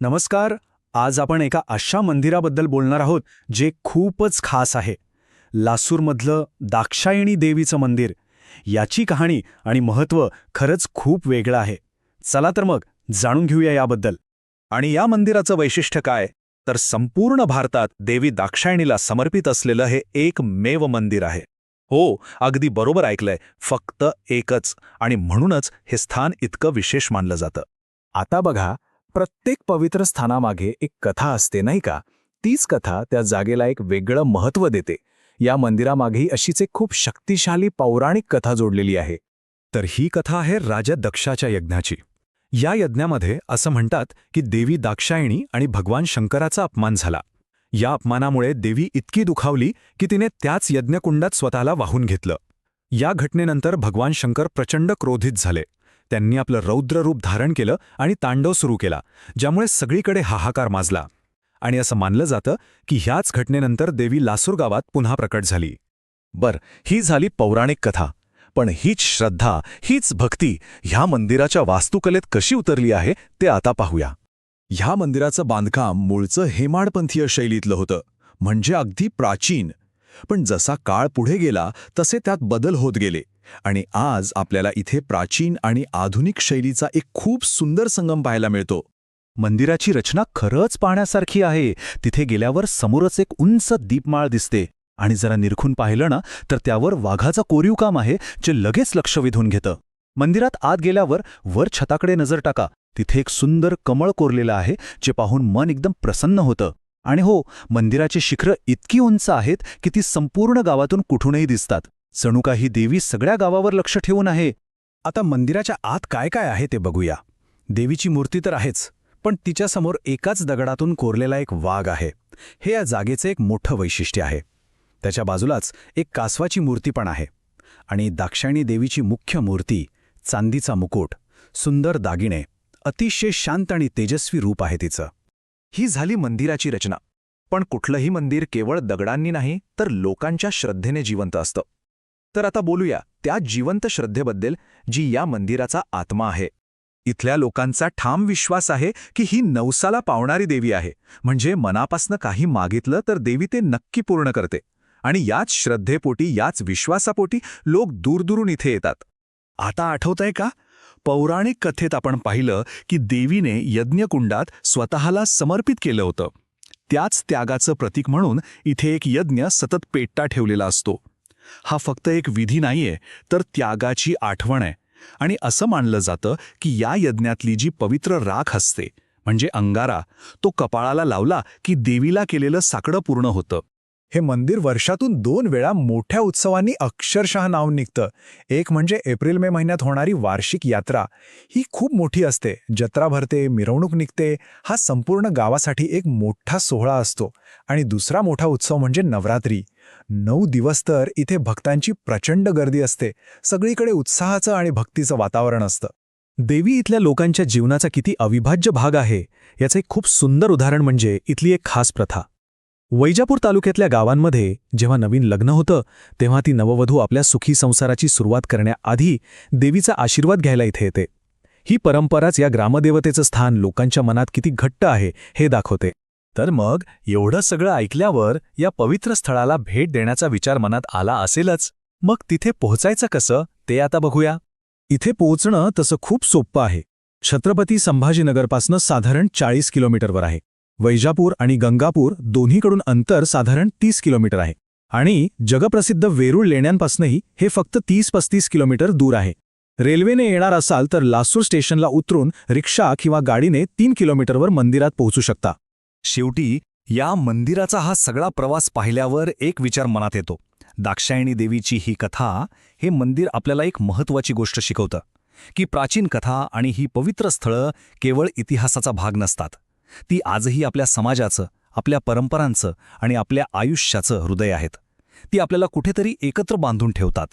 नमस्कार. आज आपण एका अशा मंदिराबद्दल बोलणार आहोत जे खूपच खास आहे. लासूरमधलं दाक्षायणी देवीचं मंदिर. याची कहाणी आणि महत्त्व खरंच खूप वेगळं आहे. चला तर मग जाणून घेऊया याबद्दल. आणि या मंदिराचं वैशिष्ट्य काय तर संपूर्ण भारतात देवी दाक्षायणीला समर्पित असलेलं हे एकमेव मंदिर आहे. हो, अगदी बरोबर ऐकलंय, फक्त एकच. आणि म्हणूनच हे स्थान इतकं विशेष मानलं जातं. आता बघा, प्रत्येक पवित्र स्थानामागे एक कथा असते नाही का? तीच कथा त्या जागेला एक वेगळं महत्त्व देते. या मंदिरामागेही अशीच एक खूप शक्तिशाली पौराणिक कथा जोडलेली आहे. तर ही कथा आहे राजा दक्षाच्या यज्ञाची. या यज्ञामध्ये असं म्हणतात की देवी दाक्षायणी आणि भगवान शंकराचा अपमान झाला. या अपमानामुळे देवी इतकी दुखावली की तिने त्याच यज्ञकुंडात स्वतःला वाहून घेतलं. या घटनेनंतर भगवान शंकर प्रचंड क्रोधित झाले. त्यांनी आपलं रौद्र रूप धारण केलं आणि तांडव सुरू केला, ज्यामुळे सगळीकडे हाहाकार माजला. आणि असं मानलं जातं की ह्याच घटनेनंतर देवी लासूर गावात पुन्हा प्रकट झाली. ही झाली पौराणिक कथा. पण हीच श्रद्धा, हीच भक्ती ह्या मंदिराच्या वास्तुकलेत कशी उतरली आहे ते आता पाहूया. ह्या मंदिराचं बांधकाम मूळचं हेमाडपंथीय शैलीतलं होतं, म्हणजे अगदी प्राचीन. पण जसा काळ पुढे गेला तसे त्यात बदल होत गेले आणि आज आपल्याला इथे प्राचीन आणि आधुनिक शैलीचा एक खूप सुंदर संगम पाहायला मिळतो. मंदिराची रचना खरंच पाहण्यासारखी आहे. तिथे गेल्यावर समोरच एक उंच दीपमाळ दिसते आणि जरा निरखून पाहिलं ना तर त्यावर वाघाचं कोरीवकाम आहे, जे लगेच लक्ष वेधून घेतं. मंदिरात आत गेल्यावर वर छताकडे नजर टाका. तिथे एक सुंदर कमळ कोरलेलं आहे, जे पाहून मन एकदम प्रसन्न होतं. आणि हो, मंदिराची शिखरं इतकी उंच आहेत की ती संपूर्ण गावातून कुठूनही दिसतात. जणू काही देवी सगळ्या गावावर लक्ष ठेवून आहे. आता मंदिराच्या आत काय काय आहे ते बघूया. देवीची मूर्ती तर आहेच, पण तिच्यासमोर एकाच दगडातून कोरलेला एक वाघ आहे. हे या जागेचं एक मोठं वैशिष्ट्य आहे. त्याच्या बाजूलाच एक कासवाची मूर्ती पण आहे. आणि दाक्षायणी देवीची मुख्य मूर्ती, चांदीचा मुकुट, सुंदर दागिने, अतिशय शांत आणि तेजस्वी रूप आहे तिचं. ही झाली मंदिराची रचना. पण कुठलंही मंदिर केवळ दगडांनी नाही तर लोकांच्या श्रद्धेने जिवंत असतं. तर आता बोलूया त्या जिवंत श्रद्धेबद्दल, जी या मंदिराचा आत्मा आहे. इथल्या लोकांचा ठाम विश्वास आहे की ही नवसाला पावणारी देवी आहे. म्हणजे मनापासनं काही मागितलं तर देवी ते नक्की पूर्ण करते. आणि याच श्रद्धेपोटी, याच विश्वासापोटी लोक दूरदूरून इथे येतात. आता आठवतंय का? पौराणिक कथेत आपण पाहिलं की देवीने यज्ञकुंडात स्वतःला समर्पित केलं होतं. त्याच त्यागाचं प्रतीक म्हणून इथे एक यज्ञ सतत पेटता ठेवलेला असतो. हा फक्त एक विधी नाहीये, तर त्यागाची आठवण आहे. आणि असं मानलं जातं की या यज्ञातली जी पवित्र राख असते, म्हणजे अंगारा, तो कपाळाला लावला की देवीला केलेलं साकडं पूर्ण होतं. हे मंदिर वर्षातून 2 वेळा मोठ्या उत्सवांनी अक्षरशः नाव निघतं. एक म्हणजे एप्रिल-मे महिन्यात होणारी वार्षिक यात्रा. ही खूप मोठी असते. जत्रा भरते, मिरवणूक निघते. हा संपूर्ण गावासाठी एक मोठा सोहळा असतो. आणि दुसरा मोठा उत्सव म्हणजे नवरात्री. 9 दिवस तर इथे भक्तांची प्रचंड गर्दी असते. सगळीकडे उत्साहाचं आणि भक्तीचं वातावरण असतं. देवी इथल्या लोकांच्या जीवनाचा किती अविभाज्य भाग आहे, याचं एक खूप सुंदर उदाहरण म्हणजे इथली एक खास प्रथा. वैजापूर तालुक्यातल्या गावांमध्ये जेव्हा नवीन लग्न होतं, तेव्हा ती नववधू आपल्या सुखी संसाराची सुरुवात करण्याआधी देवीचा आशीर्वाद घ्यायला इथे येते. ही परंपराच या ग्रामदेवतेचं स्थान लोकांच्या मनात किती घट्ट आहे हे दाखवते. तर मग एवढं सगळं ऐकल्यावर या पवित्र स्थळाला भेट देण्याचा विचार मनात आला असेलच. मग तिथे पोहोचायचं कसं ते आता बघूया. इथे पोहोचणं तसं खूप सोपं आहे. छत्रपती संभाजीनगरपासनं साधारण 40 किलोमीटरवर आहे. वैजापूर आणि गंगापूर दोन्हीकडून अंतर साधारण 30 किलोमीटर आहे. आणि जगप्रसिद्ध वेरूळ लेण्यांपासूनही हे फक्त 30-35 किलोमीटर दूर आहे. रेल्वेने येणार असाल तर लासूर स्टेशनला उतरून रिक्षा किंवा गाडीने 3 किलोमीटरवर मंदिरात पोहोचू शकता. शेवटी या मंदिराचा हा सगळा प्रवास पाहिल्यावर एक विचार मनात येतो. दाक्षायणी देवीची ही कथा, हे मंदिर आपल्याला एक महत्त्वाची गोष्ट शिकवतं की प्राचीन कथा आणि ही पवित्र स्थळं केवळ इतिहासाचा भाग नसतात. ती आजही आपल्या समाजाचं, आपल्या परंपरांचं आणि आपल्या आयुष्याचं हृदय आहेत. ती आपल्याला कुठेतरी एकत्र बांधून ठेवतात.